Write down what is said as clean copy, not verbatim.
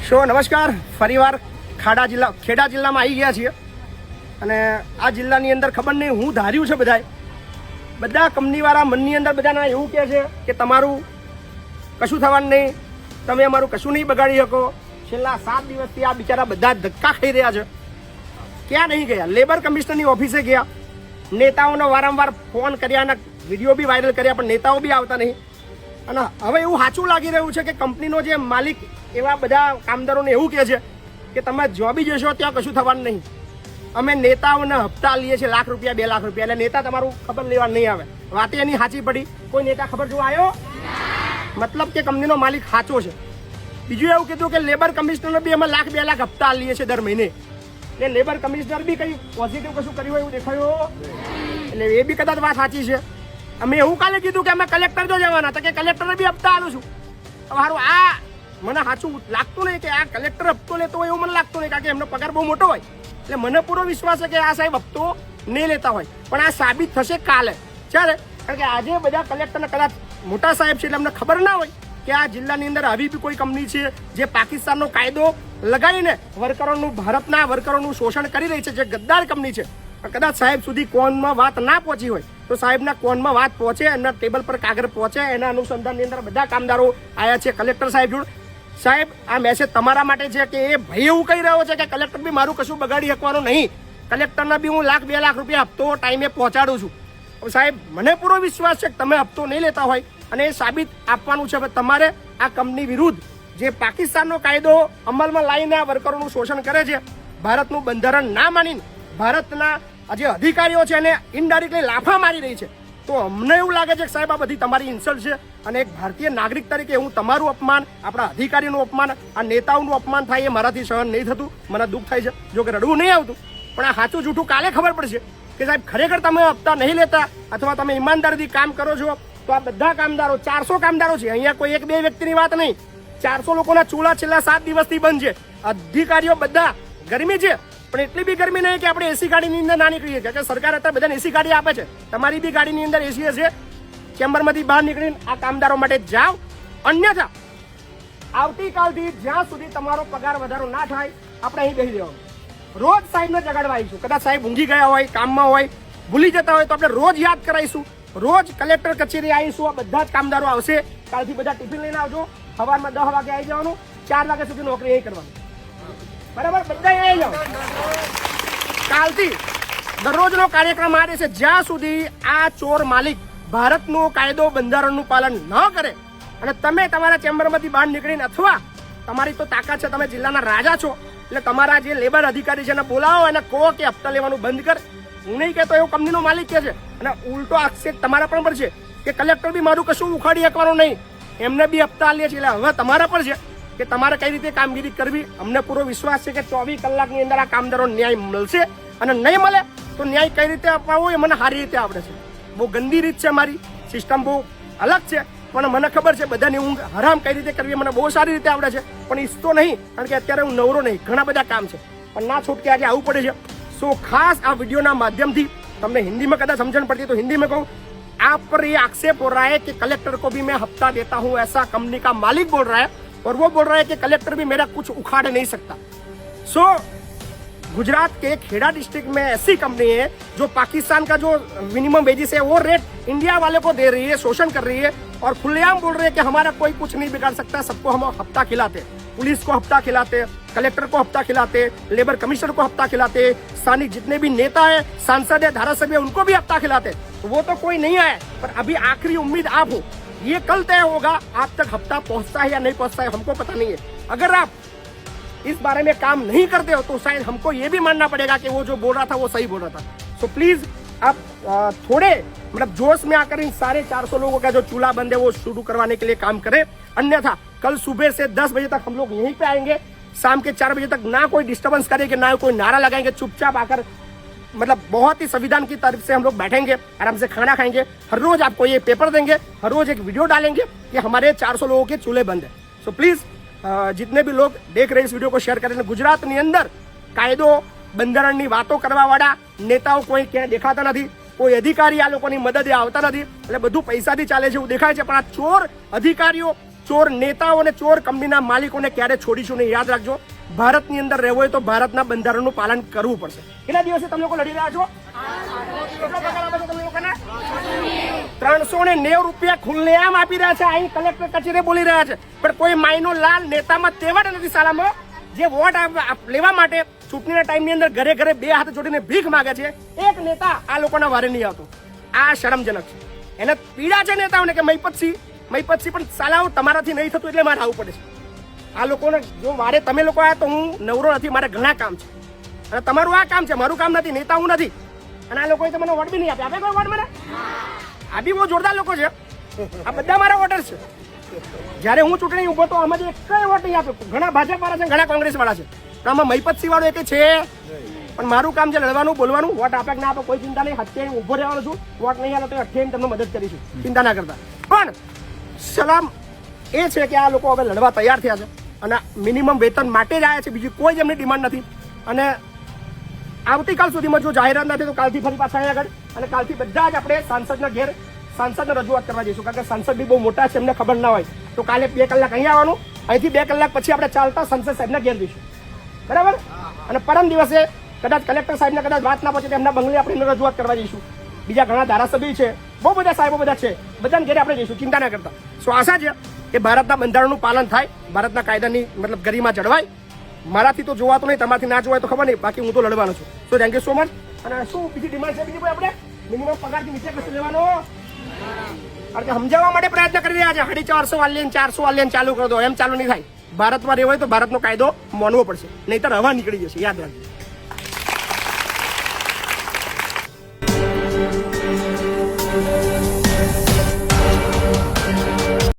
નમસ્કાર, ફરીવાર ખેડા જિલ્લામાં આવી ગયા છીએ અને આ જિલ્લાની અંદર ખબર નહીં હું ધાર્યું છે બધા કંપનીવાળા મનની અંદર બધાના એવું કહે છે કે તમારું કશું થવાનું નહીં, તમે અમારું કશું નહીં બગાડી શકો. છેલ્લા 7 દિવસથી આ બિચારા બધા ધક્કા ખાઈ રહ્યા છે. ક્યાં નહીં ગયા? લેબર કમિશનરની ઓફિસે ગયા, નેતાઓને વારંવાર ફોન કર્યા અને વિડીયો બી વાયરલ કર્યા, પણ નેતાઓ બી આવતા નહીં. અને હવે એવું સાચું લાગી રહ્યું છે કે કંપનીનો જે માલિક એવા બધા કામદારોને એવું કહે છે કે તમે જોબી જશો ત્યાં કશું થવાનું નહીં. અમે નેતાઓને હપ્તા લઈએ છીએ ₹1,00,000 ₹2 લાખ, એટલે નેતા તમારું ખબર લેવા નહીં આવે. વાતે એની સાચી પડી. કોઈ નેતા ખબર જોવા આવ્યો? મતલબ કે કંપનીનો માલિક સાચો છે. બીજું એવું કીધું કે લેબર કમિશનરને બી અમે ₹1,00,000 2 લાખ હપ્તા લઈએ છીએ દર મહિને. એટલે લેબર કમિશનર બી કંઈ પોઝિટિવ કશું કર્યું હોય એવું દેખાયું, એટલે એ બી કદાચ વાત સાચી છે. અમે એવું કાલે કીધું કે અમે કલેક્ટર જો જવાના હતા, કે કલેક્ટરને બી હપ્તા આલું છું. મારું આ મને સાચું લાગતું નહીં કે આ કલેક્ટર હપ્તો લેતો હોય એવું મને લાગતું નહીં, કારણ કે એમનો પગાર બહુ મોટો હોય. એટલે મને પૂરો વિશ્વાસ છે કે આ સાહેબ હપ્તો નહીં લેતા હોય. પણ આ સાબિત થશે કાલે, ચાલે. કારણ કે આજે બધા કલેક્ટરને કદાચ મોટા સાહેબ છે એટલે અમને ખબર ના હોય કે આ જિલ્લાની અંદર આવી બી કોઈ કંપની છે જે પાકિસ્તાનનો કાયદો લગાવીને ભારતના વર્કરોનું શોષણ કરી રહી છે, જે ગદ્દાર કંપની છે. કદાચ સાહેબ સુધી કોનમાં વાત ના પહોંચી હોય તો સાહેબના કોનમાં વાત પહોંચે, એમના ટેબલ પર કાગળ પહોંચે. એના અનુસંધાનની અંદર બધા કામદારો આવ્યા છે કલેક્ટર સાહેબ જોડે. સાહેબ, આ મેસેજ તમારા માટે છે કે એ ભાઈ એવું કહી રહ્યો છે કે કલેક્ટર બી મારું કશું બગાડી શકવાનું નહીં. કલેક્ટરના બી હું ₹1,00,000 2 લાખ હપ્તો ટાઈમે પહોંચાડું છું. સાહેબ, મને પૂરો વિશ્વાસ છે કે તમે હપ્તો નહીં લેતા હોય અને એ સાબિત આપવાનું છે. તમારે આ કંપની વિરુદ્ધ જે પાકિસ્તાનનો કાયદો અમલમાં લાવીને આ વર્કરોનું શોષણ કરે છે, ભારતનું બંધારણ ના માનીને ભારતના જે અધિકારીઓ છે એને ઇનડાયરેક્ટલી લાફા મારી રહી છે, તો અમને એવું લાગે છે કે સાહેબ આ બધી તમારી ઇન્સલ્ટ છે. અને એક ભારતીય નાગરિક તરીકે હું તમારું અપમાન, આપણા અધિકારીનું અપમાન, આ નેતાઓનું અપમાન થાય એ મારાથી સહન નહીં થતું. મને દુઃખ થાય છે. જો કે રડવું નહીં આવતું, પણ આ સાચું જૂઠું કાલે ખબર પડશે કે સાહેબ ખરેખર તમે હપ્તા નહીં લેતા અથવા તમે ઈમાનદારીથી કામ કરો છો. તો આ બધા કામદારો 400 કામદારો છે, અહીંયા કોઈ 1-2 વ્યક્તિની વાત નહીં. 400 લોકોના ચૂલા છેલ્લા 7 દિવસથી બંધ છે. અધિકારીઓ બધા, ગરમી છે પણ એટલી બી ગરમી નહીં કે આપણે એસી ગાડીની અંદર ના નીકળીએ, કે સરકાર અત્યારે બધાને એસી ગાડી આપે છે. તમારી બી ગાડીની અંદર એસી હશે. ચેમ્બરમાંથી બહાર નીકળીને આ કામદારો માટે જાઓ. અન્યથા આવતીકાલથી જ્યાં સુધી તમારો પગાર વધારો ના થાય આપણે અહીં બેસી દેવાનું. રોજ સાહેબને જગાડવા આવીશું. કદાચ સાહેબ ઊંઘી ગયા હોય, કામમાં હોય, ભૂલી જતા હોય તો આપણે રોજ યાદ કરાવીશું. રોજ કલેક્ટર કચેરી આવીશું. આ બધા જ કામદારો આવશે. કાલથી બધા ટિફિન લઈને આવજો. સવારમાં 10 વાગે આવી જવાનું, 4 વાગ્યા સુધી નોકરી અહીં કરવાની. બરાબર? બધા આવી જાઓ. કાલથી દરરોજનો કાર્યક્રમ આ રહેશે જ્યાં સુધી આ ચોર માલિક ભારતનો કાયદો બંધારણનું પાલન ન કરે. અને તમે તમારા ચેમ્બરમાંથી બહાર નીકળીને, અથવા તમારી તો તાકાત છે, તમે જિલ્લાના રાજા છો, એટલે તમારા જે લેબર અધિકારી છે એને બોલાવો અને કહો કે હપ્તા લેવાનું બંધ કર. હું નહીં કહેતો, એવું કંપનીનો માલિક કહે છે. અને ઉલટો આક્ષેપ તમારા પણ છે કે કલેક્ટર બી મારું કશું ઉખાડી શકવાનું નહીં, એમને બી હપ્તા લે છે. એટલે હવે તમારા પર છે કે તમારે કઈ રીતે કામગીરી કરવી. અમને પૂરો વિશ્વાસ છે કે 24 કલાકની અંદર આ કામદારો ન્યાય મળશે. અને નહીં મળે તો ન્યાય કઈ રીતે અપાવવો એ મને સારી રીતે આવડે છે. બહુ ગંદી રીત છે, મારી સિસ્ટમ બહુ અલગ છે, પણ મને ખબર છે બધાની ઊંઘ હરામ કઈ રીતે કરવી મને બહુ સારી રીતે આવડે છે. પણ ઈચ્છતો નહીં, કારણ કે અત્યારે હું નવરો નહીં, ઘણા બધા કામ છે, પણ ના છૂટકે આજે આવવું પડે છે. સો ખાસ આ વિડીયોના માધ્યમથી તમને हिंदी में कदा समझन पड़ती तो हिंदी में कहूँ, आप पर ये आक्षेप हो रहा है कि कलेक्टर को भी मैं हफ्ता देता हूँ, ऐसा कंपनी का मालिक बोल रहा है. और वो बोल रहा है कि कलेक्टर भी मेरा कुछ उखाड़ नहीं सकता. सो गुजरात के खेड़ा डिस्ट्रिक्ट में ऐसी कंपनी है जो पाकिस्तान का जो मिनिमम वेजेस है वो रेट इंडिया वाले को दे रही है, शोषण कर रही है और खुलेआम बोल रहे हैं कि हमारा कोई कुछ नहीं बिगाड़ सकता, सबको हम हफ्ता खिलाते, पुलिस को हफ्ता खिलाते, कलेक्टर को हफ्ता खिलाते, लेबर कमिश्नर को हफ्ता खिलाते, स्थानिक जितने भी नेता है, सांसद है, धारासभ्य, उनको भी हफ्ता खिलाते. तो वो तो कोई नहीं आया, पर अभी आखिरी उम्मीद आप हो. ये कल तय होगा आप तक हफ्ता पहुंचता है या नहीं पहुंचता है, हमको पता नहीं है. अगर आप इस बारे में काम नहीं करते हो तो शायद हमको ये भी मानना पड़ेगा कि वो जो बोल रहा था वो सही बोल रहा था. सो प्लीज आप थोड़े मतलब जोश में आकर इन सारे 400 लोगों का जो चूल्हा बंद है वो शुरू करवाने के लिए काम करें. अन्यथा कल सुबह से 10 बजे तक हम लोग यहीं पे आएंगे, शाम के 4 बजे तक ना कोई डिस्टर्बेंस करेंगे, ना कोई नारा लगाएंगे, चुपचाप आकर मतलब बहुत ही संविधान की तरफ से हम लोग बैठेंगे, आराम से खाना खाएंगे. हर रोज आपको ये पेपर देंगे, हर रोज एक वीडियो डालेंगे कि हमारे 400 लोगों के चूल्हे बंद है. सो प्लीज जितने भी लोग देख रहे हैं इस वीडियो को शेयर करें. गुजरातની અંદર કાયદો બંધારણની વાતો કરવાવાળા નેતાઓ કોઈ ક્યાંય દેખાતા નથી, કોઈ અધિકારી આ લોકોની મદદે આવતા નથી, એટલે બધું પૈસાથી ચાલે છે એવું દેખાય છે. પણ આ ચોર અધિકારીઓ ચોર નેતાઓ અને ચોર કંપનીના માલિકોને ક્યારે છોડીશું નહીં. યાદ રાખજો, ભારતની અંદર રહેવું હોય તો ભારતના બંધારણનું પાલન કરવું પડશે. કેટલા દિવસે તમે લોકો લડી રહ્યા છો? કેટલો પગાર આપો છો તમે લોકોને? 390 રૂપિયા ખુલ્લેઆમ આપી રહ્યા છે. અહીં કલેક્ટર કચેરી બોલી રહ્યા છે, પણ કોઈ માયનો લાલ નેતામાં તેવડ નથી સાલામાં. જે વોટ લેવા માટે ચૂંટણીના ટાઈમની અંદર ઘરે ઘરે બે હાથ જોડીને ભીખ માંગે છે, એક નેતા આ લોકોના વારે નહીં આવતો. આ શરમજનક છે. એને પીડા છે નેતાઓને કે મહીપતસિંહ પણ સાલાઓ તમારાથી નહીં થતું એટલે મારે આવવું પડે છે. આ લોકોને જો વારે તમે લોકો આવ્યા તો હું નવરો નથી, મારે ઘણા કામ છે અને તમારું આ કામ છે, મારું કામ નથી. નેતા હું નથી અને આ લોકોએ તો મને વોટ બી નહીં આપ્યા. આપે કોઈ વોટ મને? આ બી બહુ જોરદાર લોકો છે. આ બધા મારા વોટર છે. જ્યારે હું ચૂંટણી ઉભો તો આમાં એક કઈ વોટ નહીં આપ્યો. ઘણા ભાજપ વાળા છે, ઘણા કોંગ્રેસ વાળા છે, પણ આમાં મહીપતસિંહ વાળો એક છે. પણ મારું કામ છે લડવાનું, બોલવાનું. વોટ આપે કે ના આપે કોઈ ચિંતા નહીં. હત્યા ઉભો રહેવાનો છું. વોટ નહીં આવે તો અઠ્યાવીસ તમને મદદ કરીશું, ચિંતા ના કરતા. પણ સલામ એ છે કે આ લોકો હવે લડવા તૈયાર થયા છે અને મિનિમમ વેતન માટે જ આવ્યા છે. બીજી કોઈ જ એમની ડિમાન્ડ નથી. અને આવતીકાલ સુધીમાં જો જાહેરાત નથી તો કાલથી ફરી પાછા અહીંયા આગળ અને કાલથી બધા જ આપણે સાંસદના ઘેર સાંસદને રજૂઆત કરવા જઈશું. કારણ કે સાંસદ બી બહુ મોટા છે, એમને ખબર ના હોય. તો કાલે 2 કલાક અહીંયા આવવાનું, અહીંથી 2 કલાક પછી આપણે ચાલતા સંસદ સાહેબના ઘેર જઈશું. બરાબર? અને પરમ દિવસે કદાચ કલેક્ટર સાહેબને કદાચ વાત ના પહોંચે તો એમના બંગલે આપણે રજૂઆત કરવા જઈશું. બીજા ઘણા ધારાસભ્ય છે, બહુ બધા સાહેબો બધા છે, બધાને ઘેરે આપણે જઈશું. ચિંતા ના કરતા. સો આશા છે કે ભારતના બંધારણનું પાલન થાય, ભારતના કાયદાની મતલબ ગરિમા જળવાય. મારાથી તો જોવાતું નહીં, તમારાથી ના જોવાય તો ખબર નહીં, બાકી હું તો લડવાનો છું. So thank you so much. અને શું બીજી ડિમાન્ડ છે? બીજી કોઈ આપણે મિનિમમ પગારથી નીચે કશું લેવાનો? કારણ કે સમજાવવા માટે પ્રયત્ન કરી રહ્યા છે. 450 વાલ્યન 400 વાલ્યન ચાલુ કરી દો, એમ ચાલુ નહીં થાય. ભારતમાં રહેવું હોય તો ભારતનો કાયદો માનવો પડશે, નહીં તો હવા નીકળી જશે. યાદ રાખજો.